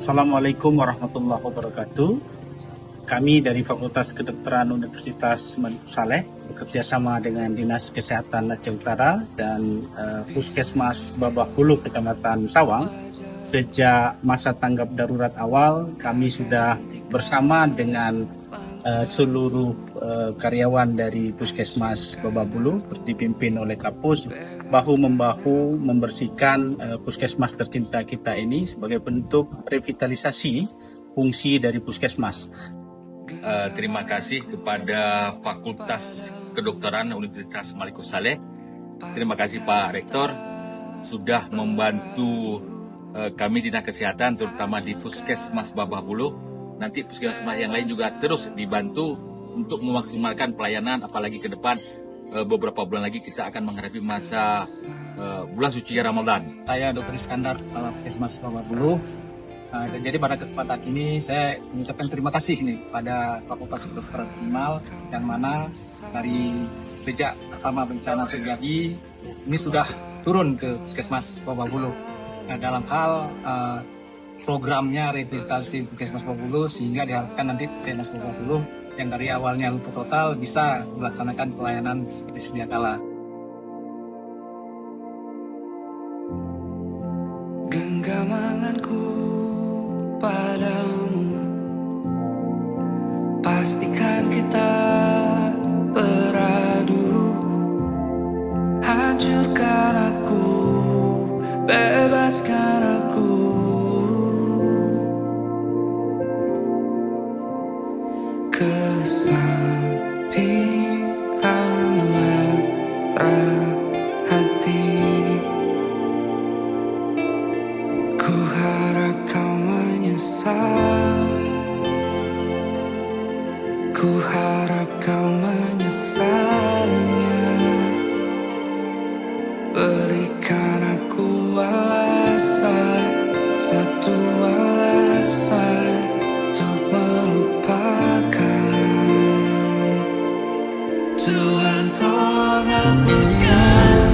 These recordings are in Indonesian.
Assalamualaikum warahmatullahi wabarakatuh. Kami dari Fakultas Kedokteran Universitas Manuk Saleh bekerjasama dengan Dinas Kesehatan Aceh Utara dan Puskesmas Babah Hulu Kecamatan Sawang. Sejak masa tanggap darurat awal, kami sudah bersama dengan seluruh karyawan dari Puskesmas Babah Hulu dipimpin oleh Kapus, bahu-membahu membersihkan Puskesmas tercinta kita ini sebagai bentuk revitalisasi fungsi dari Puskesmas. Terima kasih kepada Fakultas Kedokteran Universitas Manuk Saleh. Terima kasih Pak Rektor sudah membantu kami Dinas Kesehatan, terutama di Puskesmas Babah Hulu. Nanti puskesmas yang lain juga terus dibantu untuk memaksimalkan pelayanan, apalagi ke depan beberapa bulan lagi kita akan menghadapi masa bulan suci Ramadan. Saya Dr. Iskandar, Kepala Puskesmas Babah Hulu. Jadi pada kesempatan ini saya mengucapkan terima kasih nih pada Fakultas Kedokteran Kriminal yang mana dari sejak pertama bencana terjadi ini sudah turun ke Puskesmas Babah Hulu dalam hal programnya revitalisasi Puskesmas Babah Hulu, sehingga diharapkan nanti Puskesmas Babah Hulu yang dari awalnya lumpuh total bisa melaksanakan pelayanan seperti sedia kala. Genggamanku padamu, pastikan kita beradu. Hancurkan aku, bebaskan aku. Kesampingkanlah hati. Ku harap kau menyesal. Ku harap kau menyesalinya. Berikan aku alasan, satu alasan untuk melupakan. Tuhan tolong hapuskan.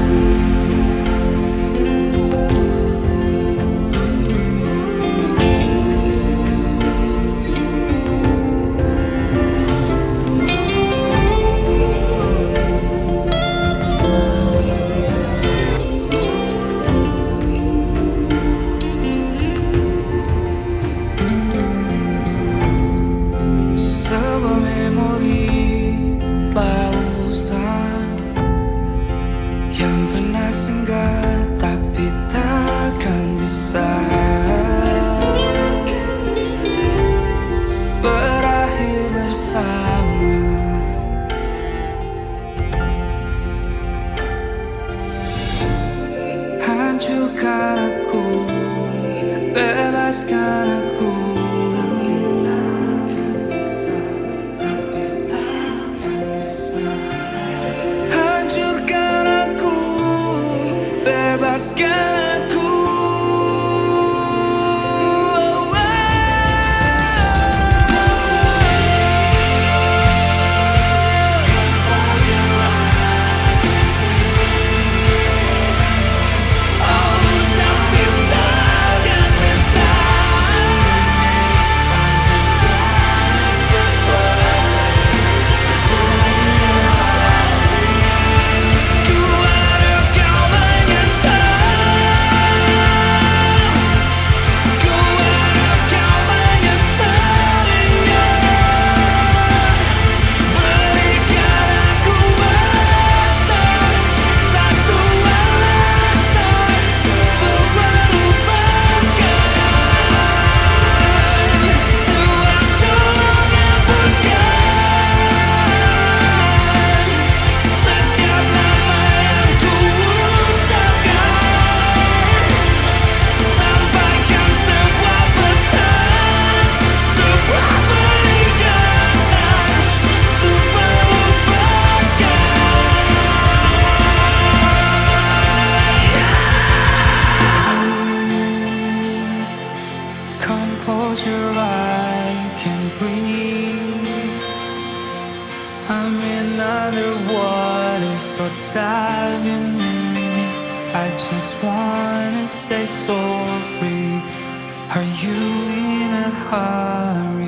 Sebuah memori telah usang yang pernah singgah tapi takkan bisa berakhir bersama. Hancurkan aku, bebaskan aku. Bebaskan aku. Come close your eyes, I can breathe. I'm in underwater, so dive in with me. I just wanna say sorry. Are you in a hurry?